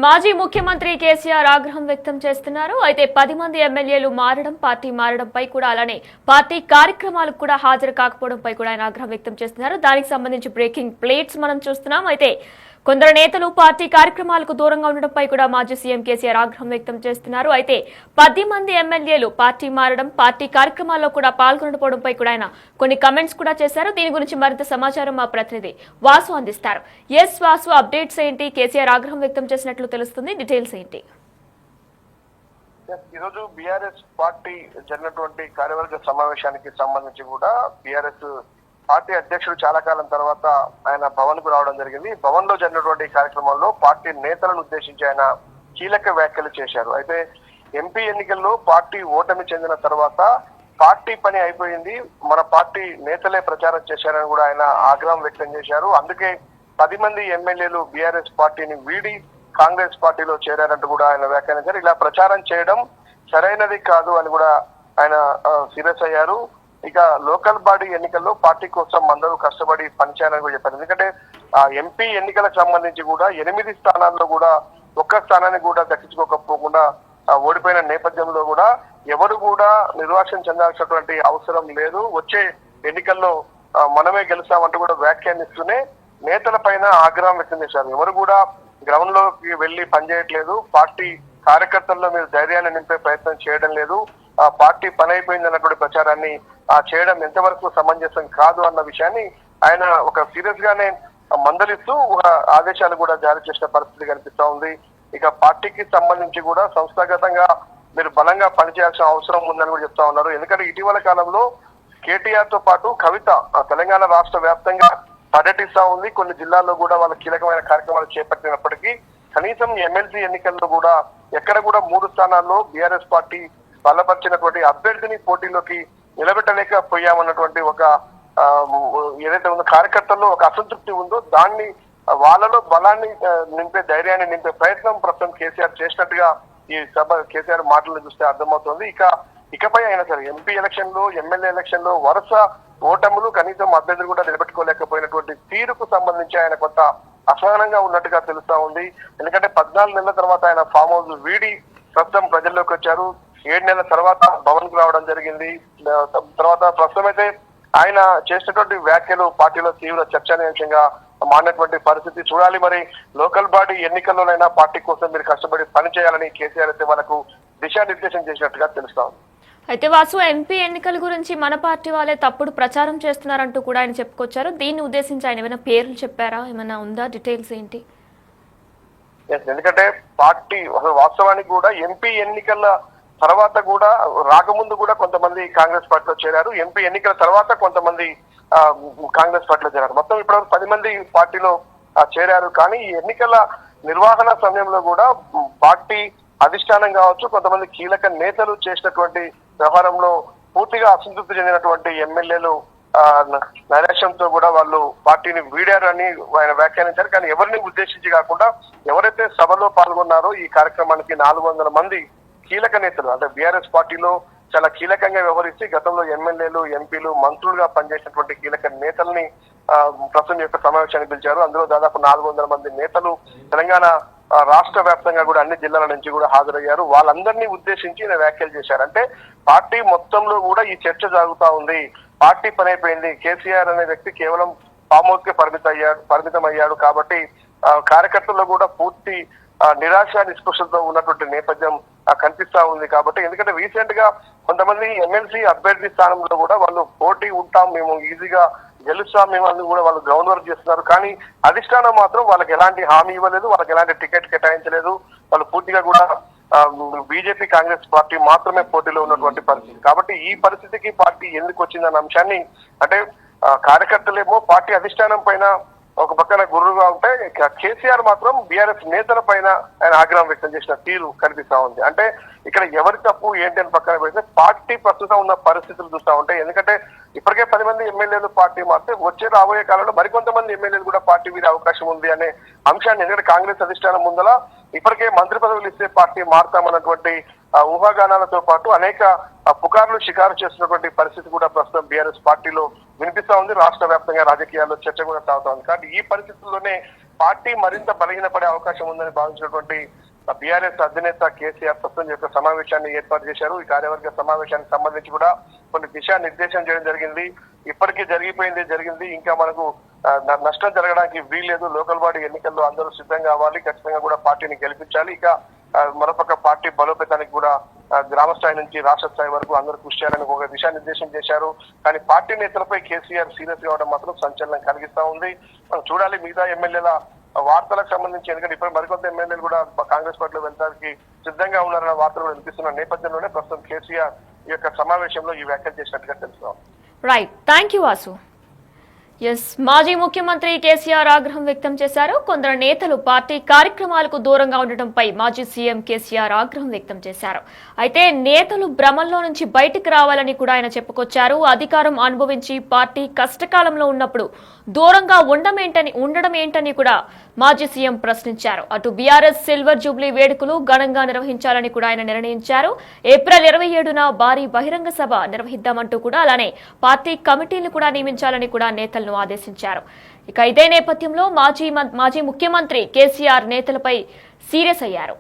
మాజీ ముఖ్యమంత్రి కేసీఆర్ ఆగ్రహం వ్యక్తం చేస్తున్నారు. అయితే 10 మంది ఎమ్మెల్యేలు మారడం, పార్టీ మారడంపై కూడా అలానే పార్టీ కార్యక్రమాలకు కూడా హాజరు కాకపోవడంపై కూడా ఆయన ఆగ్రహం వ్యక్తం చేస్తున్నారు. దానికి సంబంధించి బ్రేకింగ్ ప్లేట్స్ మనం చూస్తున్నాం. అయితే కొందరు నేతలు పార్టీ కార్యక్రమాలకు దూరంగా ఉండడంపై కూడా మాజీ సీఎం కేసీఆర్ ఆగ్రహం వ్యక్తం చేస్తున్నారు. అయితే 10 మంది ఎమ్మెల్యేలు పార్టీ మారడం, పార్టీ కార్యక్రమాల్లో కూడా పాల్గొనకపోవడంపై కూడా ఆయన కొన్ని కమెంట్స్ కూడా చేశారు. దీని గురించి మరింత సమాచారం మా ప్రతినిధి వాసు అందిస్తారు. వాసు, అప్డేట్స్ ఏంటి? కేసీఆర్ ఆగ్రహం వ్యక్తం చేసినట్లు తెలుస్తుంది. డీటెయిల్స్ ఏంటి? ఈరోజు బీఆర్ఎస్ పార్టీ జరిగినటువంటి కార్యవర్గ సమావేశానికి సంబంధించి కూడా బీఆర్ఎస్ పార్టీ అధ్యక్షుడు చాలా కాలం తర్వాత ఆయన భవన్ కు రావడం జరిగింది. భవన్ లో జరిగినటువంటి కార్యక్రమంలో పార్టీ నేతలను ఉద్దేశించి ఆయన కీలక వ్యాఖ్యలు చేశారు. అయితే ఎంపీ ఎన్నికల్లో పార్టీ ఓటమి చెందిన తర్వాత పార్టీ పని అయిపోయింది, మన పార్టీ నేతలే ప్రచారం చేశారని కూడా ఆయన ఆగ్రహం వ్యక్తం చేశారు. అందుకే 10 మంది ఎమ్మెల్యేలు బీఆర్ఎస్ పార్టీని వీడి కాంగ్రెస్ పార్టీలో చేరారంటూ కూడా ఆయన వ్యాఖ్యానించారు. ఇలా ప్రచారం చేయడం సరైనది కాదు అని కూడా ఆయన సీరియస్ అయ్యారు. ఇక లోకల్ బాడీ ఎన్నికల్లో పార్టీ కోసం అందరూ కష్టపడి పనిచేయాలని కూడా చెప్పారు. ఎందుకంటే ఎంపీ ఎన్నికలకు సంబంధించి కూడా 8 స్థానాల్లో కూడా ఒక్క స్థానాన్ని కూడా దక్కించుకోకపోకుండా ఓడిపోయిన నేపథ్యంలో కూడా ఎవరు కూడా నిర్వాహకం చెందాల్సినటువంటి అవసరం లేదు, వచ్చే ఎన్నికల్లో మనమే గెలుస్తామంటూ కూడా వ్యాఖ్యానిస్తూనే నేతల పైన ఆగ్రహం వ్యక్తం చేశారు. ఎవరు కూడా గ్రౌండ్ లోకి వెళ్లి పనిచేయట్లేదు, పార్టీ కార్యకర్తల్లో మీరు ధైర్యాన్ని నింపే ప్రయత్నం చేయడం లేదు, పార్టీ పని అయిపోయింది అన్నటువంటి ప్రచారాన్ని చేయడం ఎంతవరకు సమంజసం కాదు అన్న విషయాన్ని ఆయన ఒక సీరియస్ గానే మందలిస్తూ ఒక ఆదేశాలు కూడా జారీ చేసిన పరిస్థితి కనిపిస్తా ఉంది. ఇక పార్టీకి సంబంధించి కూడా సంస్థాగతంగా మీరు బలంగా పనిచేయాల్సిన అవసరం ఉందని కూడా చెప్తా ఉన్నారు. ఎందుకంటే ఇటీవల కాలంలో కేటీఆర్ తో పాటు కవిత తెలంగాణ రాష్ట్ర వ్యాప్తంగా పర్యటిస్తా ఉంది. కొన్ని జిల్లాల్లో కూడా వాళ్ళ కీలకమైన కార్యక్రమాలు చేపట్టినప్పటికీ కనీసం ఎమ్మెల్సీ ఎన్నికల్లో కూడా ఎక్కడ కూడా 3 స్థానాల్లో బీఆర్ఎస్ పార్టీ బలపరిచినటువంటి అభ్యర్థిని పోటీలోకి నిలబెట్టలేకపోయామన్నటువంటి ఒక ఏదైతే ఉందో కార్యకర్తల్లో ఒక అసంతృప్తి ఉందో దాన్ని వాళ్ళలో బలాన్ని నింపే ధైర్యాన్ని నింపే ప్రయత్నం ప్రస్తుతం కేసీఆర్ చేసినట్టుగా ఈ సభ కేసీఆర్ మాటలను చూస్తే అర్థమవుతోంది. ఇకపై అయినా సరే ఎంపీ ఎలక్షన్ లో ఎమ్మెల్యే ఎలక్షన్ లో వరుస ఓటములు కనీసం అభ్యర్థులు కూడా నిలబెట్టుకోలేకపోయినటువంటి తీరుకు సంబంధించి ఆయన కొంత అసహనంగా ఉన్నట్టుగా తెలుస్తా ఉంది. ఎందుకంటే 14 నెలల తర్వాత ఆయన ఫామ్ హౌస్ వీడి ప్రస్తుతం ప్రజల్లోకి వచ్చారు. 7 నెలల తర్వాత భవన్ కు రావడం జరిగింది. తర్వాత ప్రస్తుతం అయితే ఆయన చేసినటువంటి వ్యాఖ్యలు పార్టీలో తీవ్ర చర్చనీయాంశంగా మారినటువంటి పరిస్థితి చూడాలి. మరి లోకల్ బాడీ ఎన్నికల్లోనైనా పార్టీ కోసం మీరు కష్టపడి పనిచేయాలని కేసీఆర్ అయితే మనకు దిశానిర్దేశం చేసినట్టుగా తెలుస్తా ఉంది. అయితే వాసు, ఎంపీ ఎన్నికల గురించి మన పార్టీ వాళ్ళే తప్పుడు ప్రచారం చేస్తున్నారంటూ కూడా ఆయన చెప్పుకొచ్చారు. దీన్ని ఉద్దేశించి ఆయన ఏమైనా పేర్లు చెప్పారా? ఏమైనా ఉందా? డీటెయిల్స్ ఏంటి? ఎందుకంటే పార్టీ వాస్తవానికి కూడా ఎంపీ ఎన్నికల తర్వాత కూడా రాకముందు కూడా కొంతమంది కాంగ్రెస్ పార్టీలో చేరారు, ఎంపీ ఎన్నికల తర్వాత కొంతమంది కాంగ్రెస్ పార్టీలో చేరారు. మొత్తం ఇప్పటివరకు 10 మంది పార్టీలో చేరారు. కానీ ఈ ఎన్నికల నిర్వహణ సమయంలో కూడా పార్టీ అధిష్టానం కావచ్చు, కొంతమంది కీలక నేతలు చేసినటువంటి వ్యవహారంలో పూర్తిగా అసంతృప్తి చెందినటువంటి ఎమ్మెల్యేలు నైరాశ్యంతో కూడా వాళ్ళు పార్టీని వీడారు అని ఆయన వ్యాఖ్యానించారు. కానీ ఎవరిని ఉద్దేశించి కాకుండా ఎవరైతే సభలో పాల్గొన్నారో ఈ కార్యక్రమానికి 400 మంది కీలక నేతలు అంటే బీఆర్ఎస్ పార్టీలో చాలా కీలకంగా వ్యవహరించి గతంలో ఎమ్మెల్యేలు, ఎంపీలు, మంత్రులుగా పనిచేసినటువంటి కీలక నేతల్ని ప్రస్తుతం యొక్క సమావేశాన్ని పిలిచారు. అందులో దాదాపు 400 మంది నేతలు తెలంగాణ రాష్ట్ర వ్యాప్తంగా కూడా అన్ని జిల్లాల నుంచి కూడా హాజరయ్యారు. వాళ్ళందరినీ ఉద్దేశించి ఈయన వ్యాఖ్యలు చేశారు. అంటే పార్టీ మొత్తంలో కూడా ఈ చర్చ జరుగుతా ఉంది, పార్టీ పని అయిపోయింది, కేసీఆర్ అనే వ్యక్తి కేవలం ఫామ్ హౌస్ కే పరిమితం అయ్యాడు కాబట్టి కార్యకర్తల్లో కూడా పూర్తి నిరాశ నిస్పృశతో ఉన్నటువంటి నేపథ్యం కనిపిస్తా ఉంది. కాబట్టి ఎందుకంటే రీసెంట్ గా కొంతమంది ఎమ్మెల్సీ అభ్యర్థి స్థానంలో కూడా వాళ్ళు పోటీ ఉంటాం, మేము ఈజీగా గెలుస్తాం మేము అని కూడా వాళ్ళు గ్రౌండ్ వర్క్ చేస్తున్నారు. కానీ అధిష్టానం మాత్రం వాళ్ళకి ఎలాంటి హామీ ఇవ్వలేదు, వాళ్ళకి ఎలాంటి టికెట్ కేటాయించలేదు. వాళ్ళు పూర్తిగా కూడా బీజేపీ కాంగ్రెస్ పార్టీ మాత్రమే పోటీలో ఉన్నటువంటి పరిస్థితి. కాబట్టి ఈ పరిస్థితికి పార్టీ ఎందుకు వచ్చిందన్న అంశాన్ని అంటే కార్యకర్తలేమో పార్టీ అధిష్టానం పైన ఒక పక్కన గుర్రుగా ఉంటే కేసీఆర్ మాత్రం బీఆర్ఎస్ నేతల పైన ఆయన ఆగ్రహం వ్యక్తం చేసిన తీరు కనిపిస్తా ఉంది. అంటే ఇక్కడ ఎవరి తప్పు ఏంటి అని పక్కన పెడితే పార్టీ ప్రస్తుతం ఉన్న పరిస్థితులు చూస్తా ఉంటాయి. ఎందుకంటే ఇప్పటికే 10 మంది ఎమ్మెల్యేలు పార్టీ మారితే వచ్చే రాబోయే కాలంలో మరికొంతమంది ఎమ్మెల్యేలు కూడా పార్టీ వీరే అవకాశం ఉంది అనే అంశాన్ని ఎందుకంటే కాంగ్రెస్ అధిష్టానం ముందల ఇప్పటికే మంత్రి పదవులు ఇస్తే పార్టీ మారుతామన్నటువంటి ఊహాగానాలతో పాటు అనేక పుకార్లు షికారు చేస్తున్నటువంటి పరిస్థితి కూడా ప్రస్తుతం బీఆర్ఎస్ పార్టీలో వినిపిస్తా ఉంది. రాష్ట్ర వ్యాప్తంగా రాజకీయాల్లో చర్చ కూడా సాగుతా ఉంది. కాబట్టి ఈ పరిస్థితుల్లోనే పార్టీ మరింత బలహీనపడే అవకాశం ఉందని భావించినటువంటి బీఆర్ఎస్ అధినేత కేసీఆర్ ప్రస్తుతం యొక్క సమావేశాన్ని ఏర్పాటు చేశారు. ఈ కార్యవర్గ సమావేశానికి సంబంధించి కూడా కొన్ని దిశానిర్దేశం చేయడం జరిగింది. ఇప్పటికీ జరిగింది ఇంకా మనకు నష్టం జరగడానికి వీల్లేదు. లోకల్ బాడీ ఎన్నికల్లో అందరూ సిద్ధంగా అవ్వాలి, ఖచ్చితంగా కూడా పార్టీని గెలిపించాలి. ఇక మరోపక్క పార్టీ బలోపేతానికి కూడా గ్రామ స్థాయి నుంచి రాష్ట్ర స్థాయి వరకు అందరూ కృషి చేయాలని ఒక దిశానిర్దేశం చేశారు. కానీ పార్టీ నేతలపై కేసీఆర్ సీరియస్ కావడం మాత్రం సంచలనం కలిగిస్తా ఉంది. మనం చూడాలి మిగతా ఎమ్మెల్యేల వార్తలకు సంబంధించి, ఎందుకంటే ఇప్పుడు మరికొంత ఎమ్మెల్యేలు కూడా కాంగ్రెస్ పార్టీలో వెళ్ళడానికి సిద్ధంగా ఉన్నారన్న వార్తలు కూడా వినిపిస్తున్న నేపథ్యంలోనే ప్రస్తుతం కేసీఆర్ ఈ యొక్క సమావేశంలో ఈ వ్యాఖ్యలు చేసినట్టుగా తెలుస్తున్నాం. Right, thank you Vasu. Yes, మాజీ ముఖ్యమంత్రి కేసీఆర్ ఆగ్రహం వ్యక్తం చేశారు. కొందరు నేతలు పార్టీ కార్యక్రమాలకు దూరంగా ఉండటంపై మాజీ సీఎం కేసీఆర్ ఆగ్రహం వ్యక్తం చేశారు. అయితే నేతలు భ్రమంలో నుంచి బయటికి రావాలని కూడా ఆయన చెప్పుకొచ్చారు. అధికారం అనుభవించి పార్టీ కష్టకాలంలో ఉన్నప్పుడు దూరంగా ఉండడం ఏంటని కూడా మాజీ సీఎం ప్రశ్నించారు. అటు బీఆర్ఎస్ సిల్వర్ జూబ్లీ వేడుకలు ఘనంగా నిర్వహించాలని కూడా ఆయన నిర్ణయించారు. ఏప్రిల్ 27న భారీ బహిరంగ సభ నిర్వహిద్దామంటూ కూడా, అలానే పార్టీ కమిటీలు కూడా నియమించాలని కూడా నేతలను ఆదేశించారు. ఇక ఇదే నేపథ్యంలో మాజీ ముఖ్యమంత్రి కేసీఆర్ నేతలపై సీరియస్ అయ్యారు.